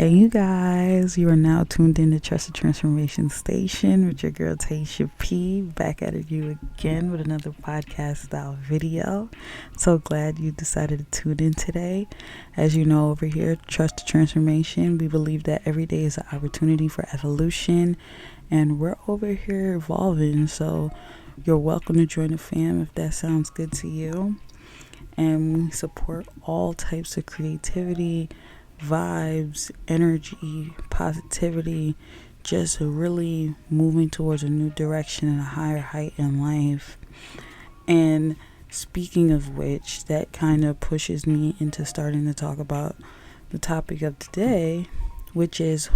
Hey, you guys, you are now tuned in to Trust the Transformation Station with your girl Taisha P. Back at it you again with another podcast style video. So glad you decided to tune in today. As you know, over here, Trust the Transformation, we believe that every day is an opportunity for evolution, and we're over here evolving. So you're welcome to join the fam if that sounds good to you. And we support all types of creativity, vibes, energy, positivity, just really moving towards a new direction and a higher height in life. And speaking of which, that kind of pushes me into starting to talk about the topic of today, which is,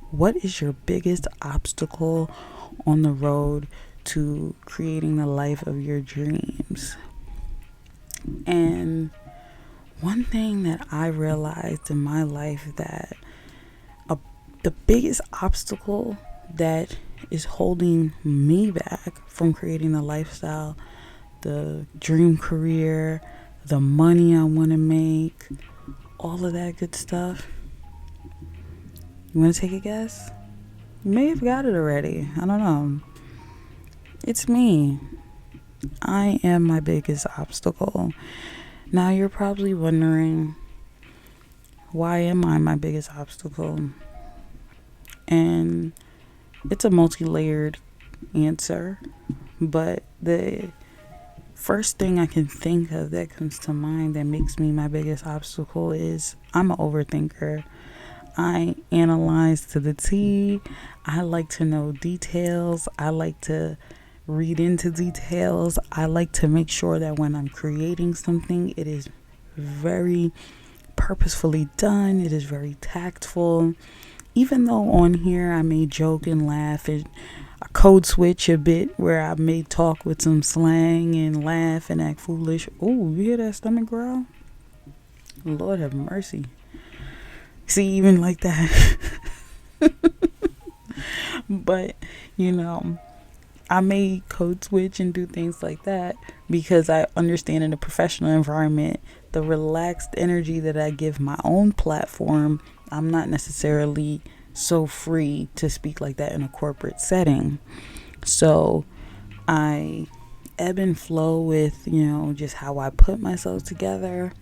what is your biggest obstacle on the road to creating the life of your dreams? And one thing that I realized in my life, that the biggest obstacle that is holding me back from creating the lifestyle, the dream career, the money I want to make, all of that good stuff. You want to take a guess? You may have got it already. I don't know. It's me. I am my biggest obstacle. Now you're probably wondering, why am I my biggest obstacle? And it's a multi-layered answer, but the first thing I can think of that comes to mind that makes me my biggest obstacle is I'm an overthinker. I analyze to the T. I like to know details. I like to read into details. I like to make sure that when I'm creating something, it is very purposefully done. It is very tactful. Even though on here I may joke and laugh and code switch a bit, where I may talk with some slang and laugh and act foolish. Oh, you hear that stomach growl? Lord have mercy. See, even like that. But, I may code switch and do things like that because I understand in a professional environment, the relaxed energy that I give my own platform, I'm not necessarily so free to speak like that in a corporate setting. So I ebb and flow with, just how I put myself together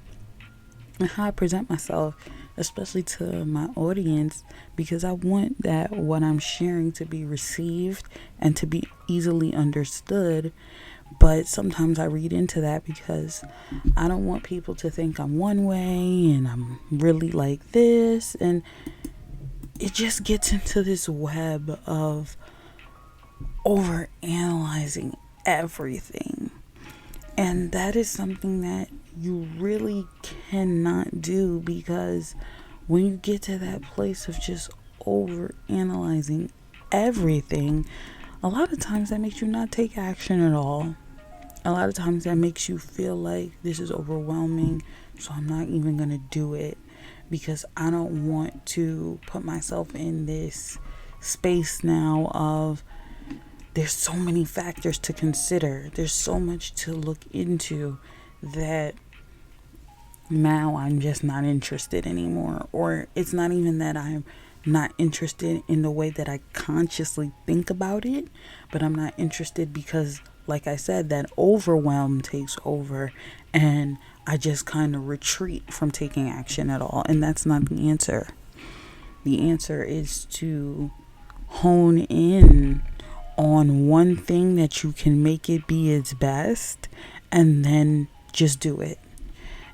and how I present myself, especially to my audience, because I want that what I'm sharing to be received and to be easily understood. But sometimes I read into that because I don't want people to think I'm one way and I'm really like this, and it just gets into this web of over analyzing everything. And that is something that you really cannot do, because when you get to that place of just over analyzing everything, a lot of times that makes you not take action at all. A lot of times that makes you feel like this is overwhelming, so I'm not even going to do it, because I don't want to put myself in this space now of, there's so many factors to consider. There's so much to look into that now I'm just not interested anymore. Or it's not even that I'm not interested in the way that I consciously think about it, but I'm not interested because, like I said, that overwhelm takes over and I just kind of retreat from taking action at all. And that's not the answer. The answer is to hone in on one thing that you can make it be its best, and then just do it.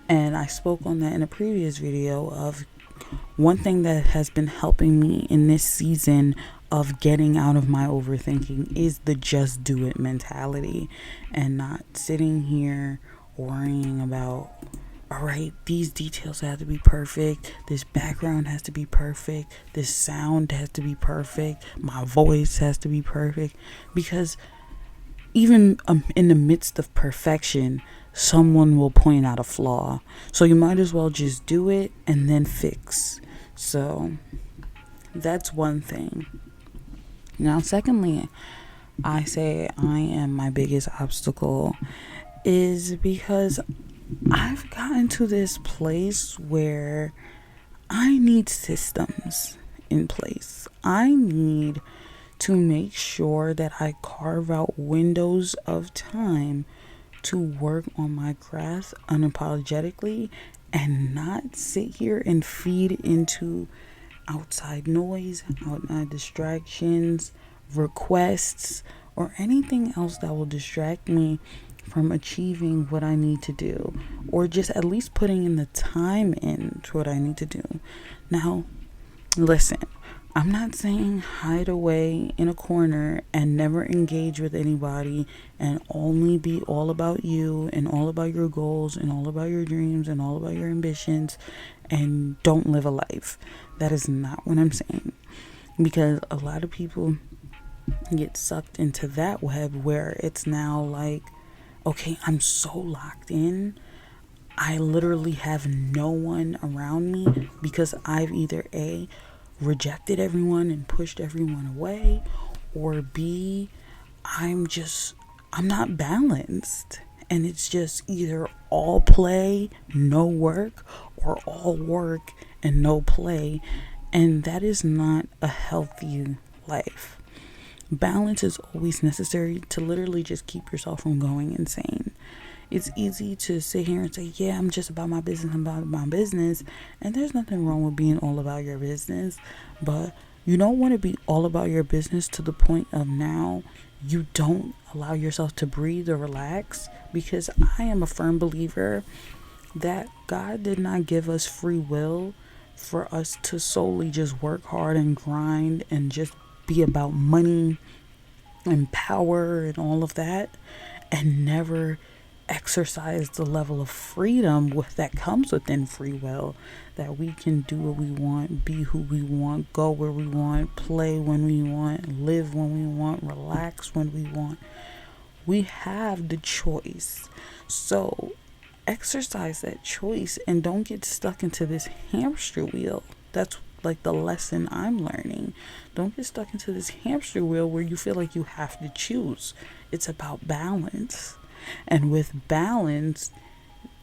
And I spoke on that in a previous video of one thing that has been helping me in this season of getting out of my overthinking is the just do it mentality, and not sitting here worrying about, all right, these details have to be perfect, this background has to be perfect, this sound has to be perfect, my voice has to be perfect, because even in the midst of perfection, someone will point out a flaw. So you might as well just do it and then fix. So that's one thing. Now, secondly, I say I am my biggest obstacle is because I've gotten to this place where I need systems in place. I need to make sure that I carve out windows of time to work on my craft unapologetically and not sit here and feed into outside noise, outside distractions, requests, or anything else that will distract me from achieving what I need to do, or just at least putting in the time into what I need to do. Now, listen, I'm not saying hide away in a corner and never engage with anybody and only be all about you and all about your goals and all about your dreams and all about your ambitions and don't live a life. That is not what I'm saying. Because a lot of people get sucked into that web where it's now like, okay, I'm so locked in. I literally have no one around me because I've either A, rejected everyone and pushed everyone away, or B, I'm not balanced. And it's just either all play, no work, or all work and no play. And that is not a healthy life. Balance is always necessary to literally just keep yourself from going insane. It's easy to sit here and say, yeah, I'm just about my business, I'm about my business. And there's nothing wrong with being all about your business. But you don't want to be all about your business to the point of now you don't allow yourself to breathe or relax. Because I am a firm believer that God did not give us free will for us to solely just work hard and grind and just be about money and power and all of that, and never exercise the level of freedom that comes within free will, that we can do what we want, be who we want, go where we want, play when we want, live when we want, relax when we want. We have the choice. So exercise that choice and don't get stuck into this hamster wheel. That's like the lesson I'm learning. Don't get stuck into this hamster wheel where you feel like you have to choose. It's about balance. And with balance,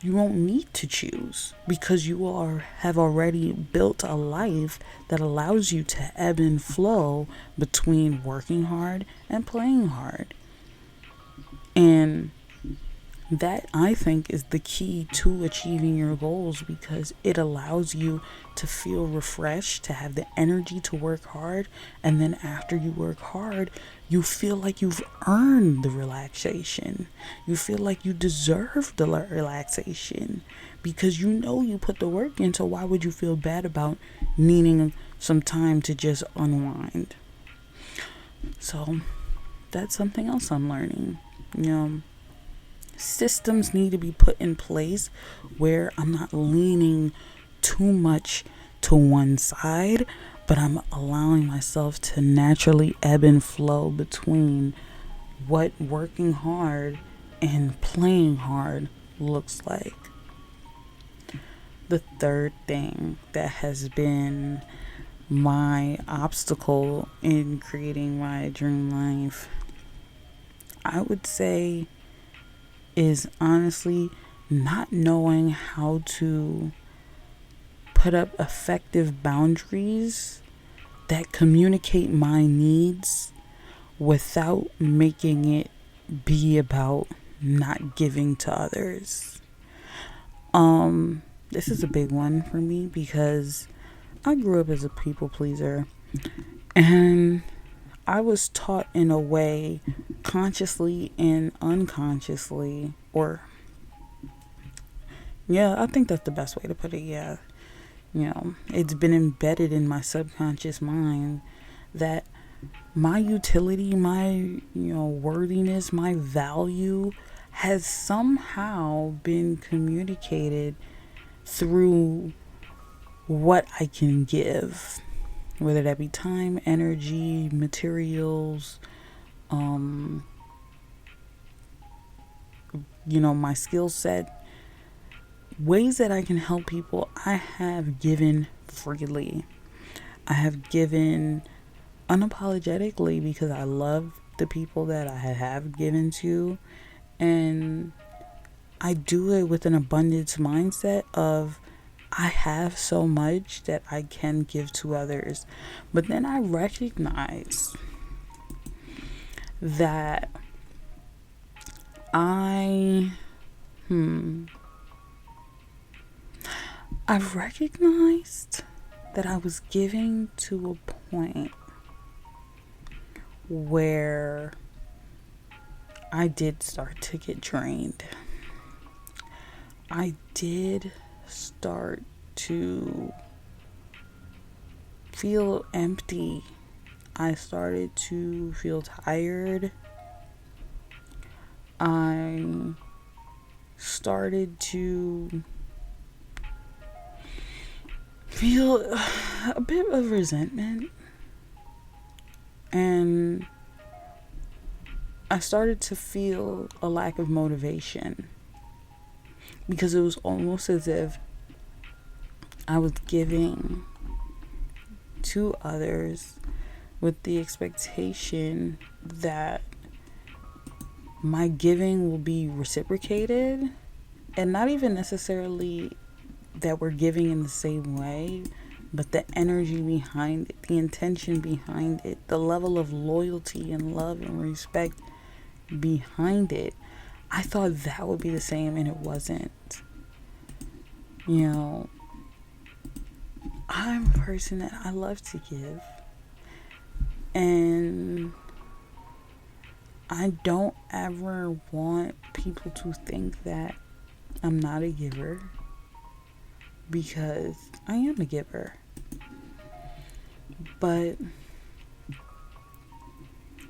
you won't need to choose because have already built a life that allows you to ebb and flow between working hard and playing hard. And that, I think, is the key to achieving your goals because it allows you to feel refreshed, to have the energy to work hard. And then after you work hard, you feel like you've earned the relaxation. You feel like you deserve the relaxation because you know you put the work in. So why would you feel bad about needing some time to just unwind? So that's something else I'm learning. Systems need to be put in place where I'm not leaning too much to one side, but I'm allowing myself to naturally ebb and flow between what working hard and playing hard looks like. The third thing that has been my obstacle in creating my dream life, I would say, is honestly not knowing how to put up effective boundaries that communicate my needs without making it be about not giving to others. This is a big one for me because I grew up as a people pleaser and I was taught in a way, consciously and unconsciously, I think that's the best way to put it. Yeah. It's been embedded in my subconscious mind that my utility, my, worthiness, my value has somehow been communicated through what I can give, whether that be time, energy, materials, my skill set, ways that I can help people. I have given freely. I have given unapologetically because I love the people that I have given to, and I do it with an abundance mindset of I have so much that I can give to others. But then I recognize that I, I've recognized that I was giving to a point where I did start to get drained. I did start to feel empty. I started to feel tired. I started to feel a bit of resentment. And I started to feel a lack of motivation, because it was almost as if I was giving to others with the expectation that my giving will be reciprocated, and not even necessarily that we're giving in the same way, but the energy behind it, the intention behind it, the level of loyalty and love and respect behind it. I thought that would be the same, and it wasn't. You know, I'm a person that I love to give, and I don't ever want people to think that I'm not a giver, because I am a giver. But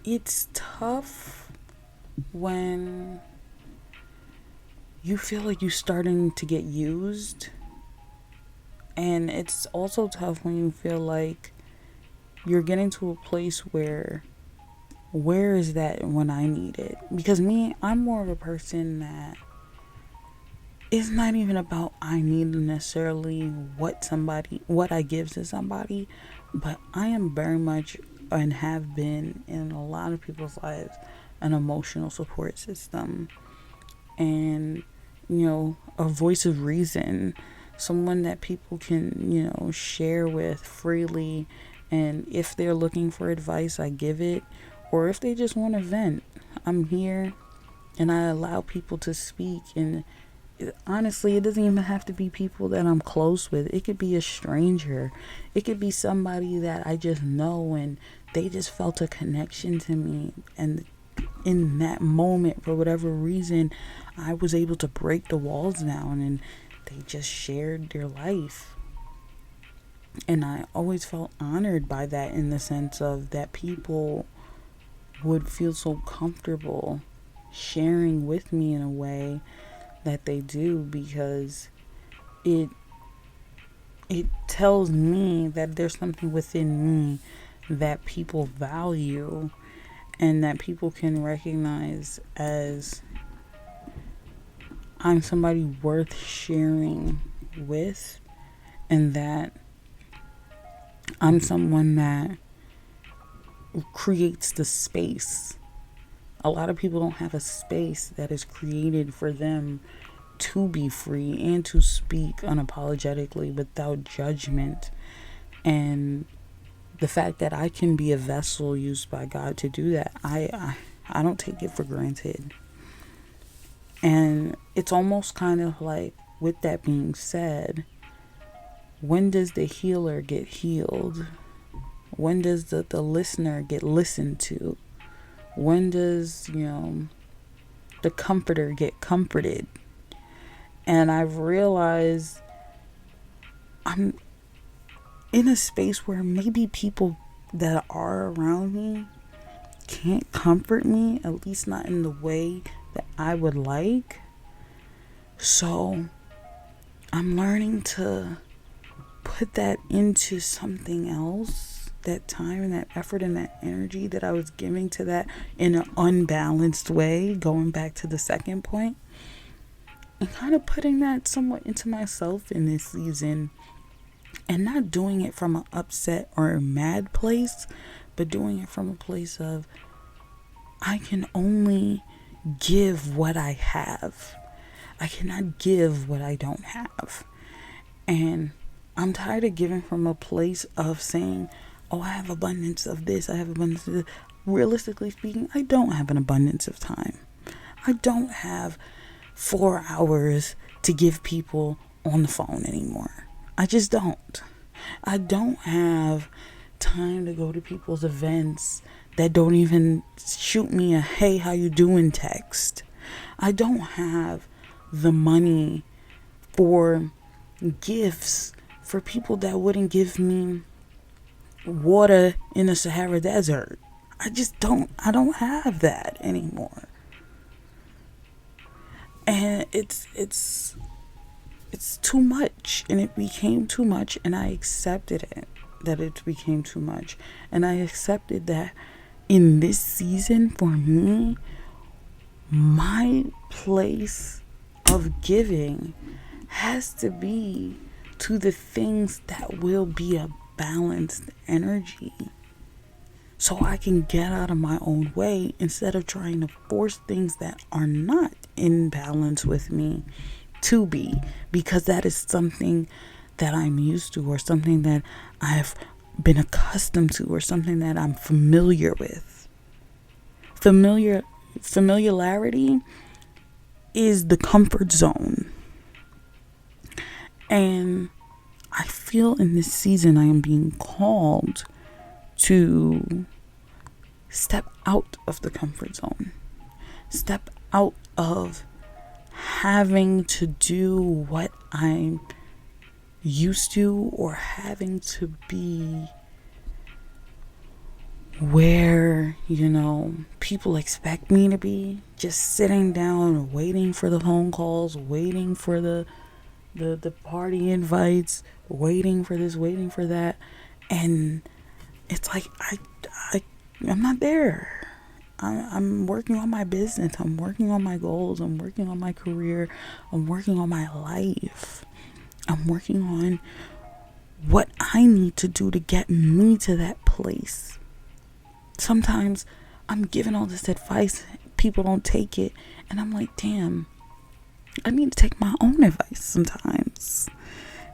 it's tough when you feel like you're starting to get used. And it's also tough when you feel like you're getting to a place where is that when I need it? Because I'm more of a person that it's not even about I need necessarily what I give to somebody, but I am very much, and have been in a lot of people's lives, an emotional support system, and a voice of reason, someone that people can share with freely. And if they're looking for advice, I give it. Or if they just want to vent, I'm here, and I allow people to speak. And honestly, it doesn't even have to be people that I'm close with. It could be a stranger. It could be somebody that I just know, and they just felt a connection to me. And in that moment, for whatever reason, I was able to break the walls down, and they just shared their life. And I always felt honored by that, in the sense of that people would feel so comfortable sharing with me in a way that they do, because it tells me that there's something within me that people value, and that people can recognize as I'm somebody worth sharing with, and that I'm someone that creates the space. A lot of people don't have a space that is created for them to be free and to speak unapologetically without judgment. And the fact that I can be a vessel used by God to do that, I don't take it for granted. And it's almost kind of like, with that being said, when does the healer get healed? When does the listener get listened to? When does, the comforter get comforted? And I've realized I'm in a space where maybe people that are around me can't comfort me, at least not in the way that I would like. So I'm learning to put that into something else, that time and that effort and that energy that I was giving to that in an unbalanced way, going back to the second point, and kind of putting that somewhat into myself in this season, and not doing it from an upset or a mad place, but doing it from a place of, I can only give what I have. I cannot give what I don't have. And I'm tired of giving from a place of saying, oh, I have abundance of this, I have abundance of this. Realistically speaking, I don't have an abundance of time. I don't have 4 hours to give people on the phone anymore. I just don't. I don't have time to go to people's events that don't even shoot me a hey, how you doing text. I don't have the money for gifts for people that wouldn't give me water in the Sahara Desert. I don't have that anymore. And it's too much, and it became too much, and I accepted it, that it became too much. And I accepted that in this season, for me, my place of giving has to be to the things that will be a balanced energy, so I can get out of my own way instead of trying to force things that are not in balance with me to be, because that is something that I'm used to, or something that I've been accustomed to, or something that I'm familiar with. Familiarity is the comfort zone. And I feel in this season I am being called to step out of the comfort zone. Step out of having to do what I'm used to, or having to be where, people expect me to be. Just sitting down, waiting for the phone calls, waiting for the party invites, waiting for this, waiting for that. And it's like, I'm not there. I'm working on my business. I'm working on my goals. I'm working on my career. I'm working on my life. I'm working on what I need to do to get me to that place. Sometimes I'm giving all this advice, people don't take it, and I'm like, damn, I need to take my own advice sometimes.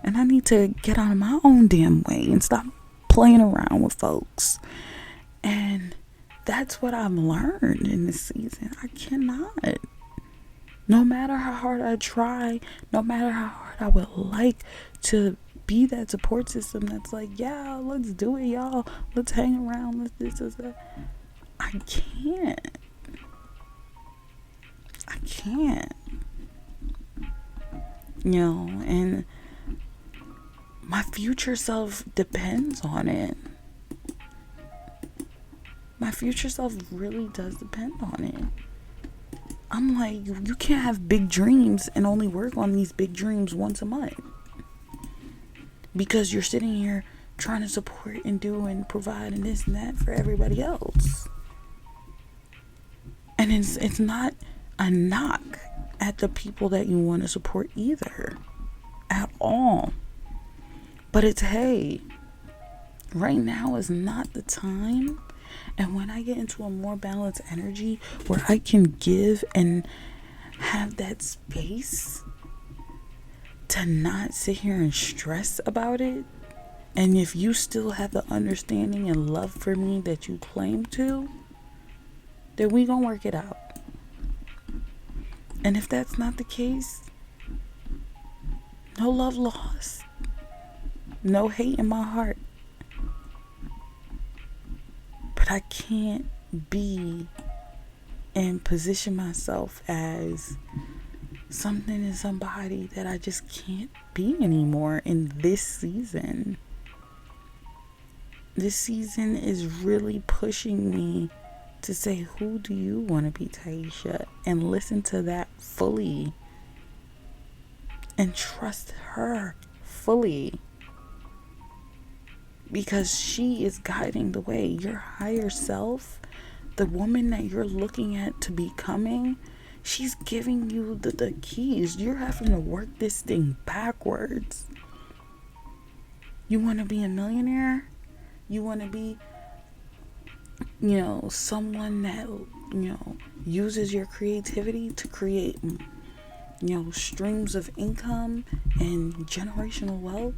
And I need to get out of my own damn way and stop playing around with folks. And that's what I've learned in this season. I cannot. No matter how hard I try, no matter how hard I would like to be that support system that's like, yeah, let's do it, y'all. Let's hang around. Let's this, that. I can't. And my future self depends on it. My future self really does depend on it. I'm like, you can't have big dreams and only work on these big dreams once a month, because you're sitting here trying to support and do and provide and this and that for everybody else. And it's not a knock at the people that you want to support either, at all. But it's, hey, right now is not the time. And when I get into a more balanced energy where I can give and have that space to not sit here and stress about it, and if you still have the understanding and love for me that you claim to, then we gonna work it out. And if that's not the case, no love lost, no hate in my heart. But I can't be and position myself as something and somebody that I just can't be anymore in this season. This season is really pushing me to say, who do you want to be, Taisha? And listen to that fully. And trust her fully. Because she is guiding the way. Your higher self, the woman that you're looking at to becoming, she's giving you the keys. You're having to work this thing backwards. You want to be a millionaire? You want to be, someone that, uses your creativity to create streams of income and generational wealth,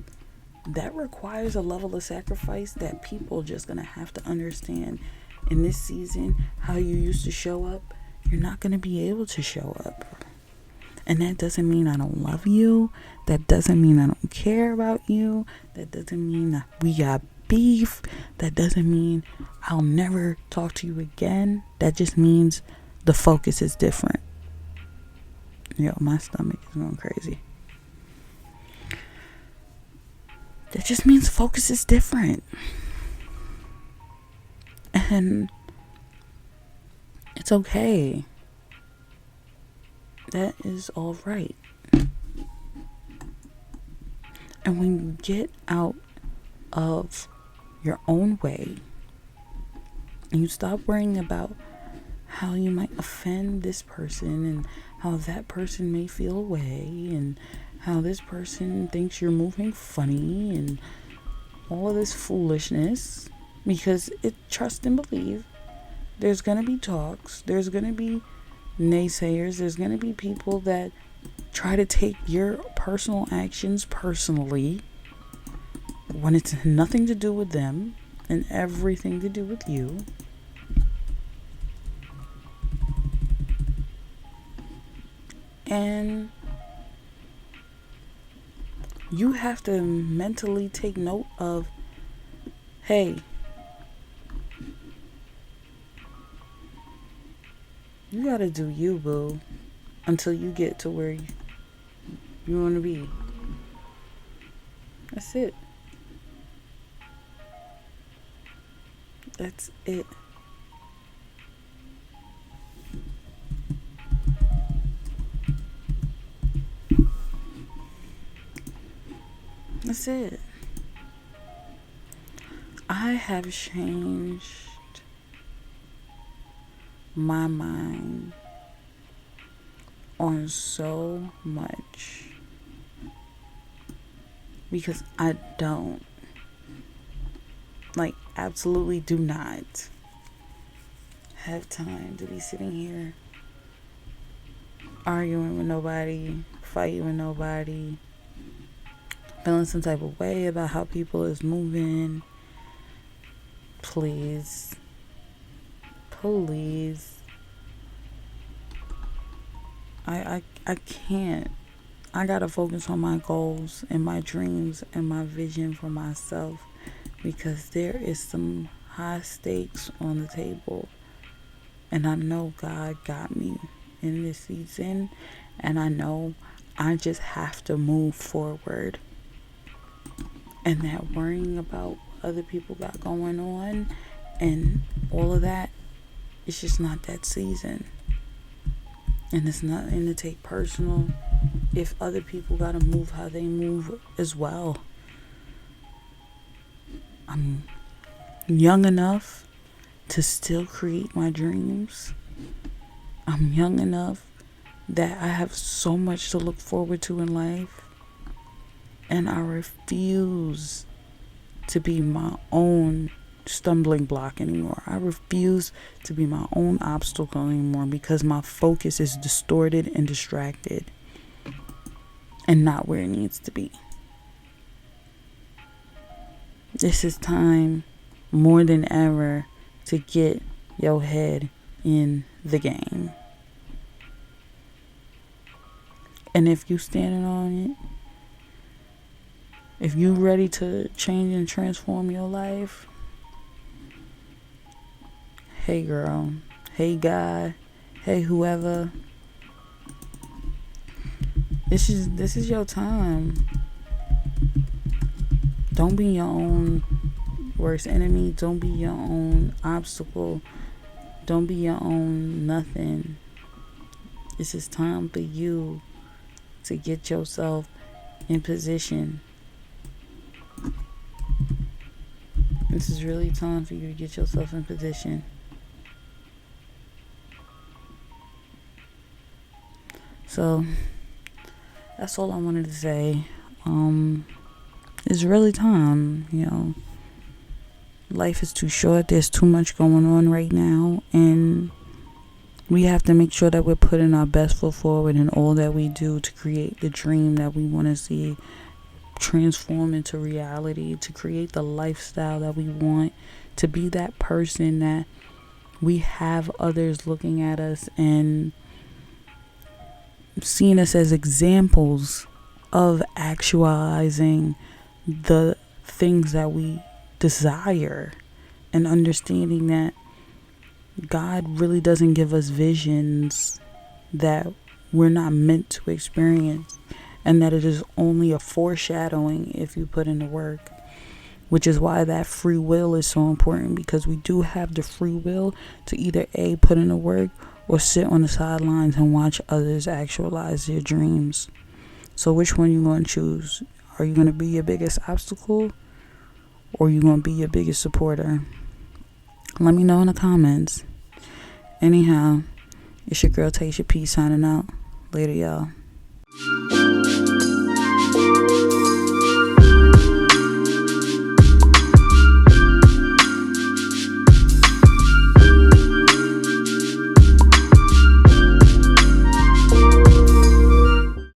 that requires a level of sacrifice that people just gonna have to understand. In this season, how you used to show up, you're not gonna be able to show up. And that doesn't mean I don't love you. That doesn't mean I don't care about you. That doesn't mean that we got beef. That doesn't mean I'll never talk to you again. That just means the focus is different. Yo, my stomach is going crazy. That just means focus is different. And it's okay. That is all right. And when you get out of your own way and you stop worrying about how you might offend this person and how that person may feel away and how this person thinks you're moving funny and all of this foolishness, because trust and believe, there's gonna be talks, there's gonna be naysayers, there's gonna be people that try to take your personal actions personally when it's nothing to do with them and everything to do with you. And you have to mentally take note of, hey, you gotta do you, boo, until you get to where you want to be. That's it. That's it. That's it. I have changed my mind on so much because I don't, absolutely do not have time to be sitting here arguing with nobody, fighting with nobody, feeling some type of way about how people is moving. Please. I can't. I gotta focus on my goals and my dreams and my vision for myself, because there is some high stakes on the table, and I know God got me in this season, and I know I just have to move forward. And that worrying about what other people got going on and all of that, it's just not that season. And it's nothing to take personal if other people gotta move how they move as well. I'm young enough to still create my dreams. I'm young enough that I have so much to look forward to in life. And I refuse to be my own stumbling block anymore. I refuse to be my own obstacle anymore, because my focus is distorted and distracted and not where it needs to be. This is time more than ever to get your head in the game. And if you standing on it, if you ready to change and transform your life, hey girl, hey guy, hey whoever, this is your time. Don't be your own worst enemy. Don't be your own obstacle. Don't be your own nothing. This is time for you to get yourself in position. This is really time for you to get yourself in position. So that's all I wanted to say. It's really time, Life is too short. There's too much going on right now, and We have to make sure that we're putting our best foot forward in all that we do to create the dream that we want to see transform into reality, to create the lifestyle that we want, to be that person that we have others looking at us and seeing us as examples of actualizing the things that we desire, and understanding that God really doesn't give us visions that we're not meant to experience, and that it is only a foreshadowing if you put in the work. Which is why that free will is so important, because we do have the free will to either A, put in the work, or sit on the sidelines and watch others actualize their dreams. So which one you going to choose? Are you going to be your biggest obstacle, or are you going to be your biggest supporter? Let me know in the comments. Anyhow, it's your girl Tasha P signing out. Later, y'all.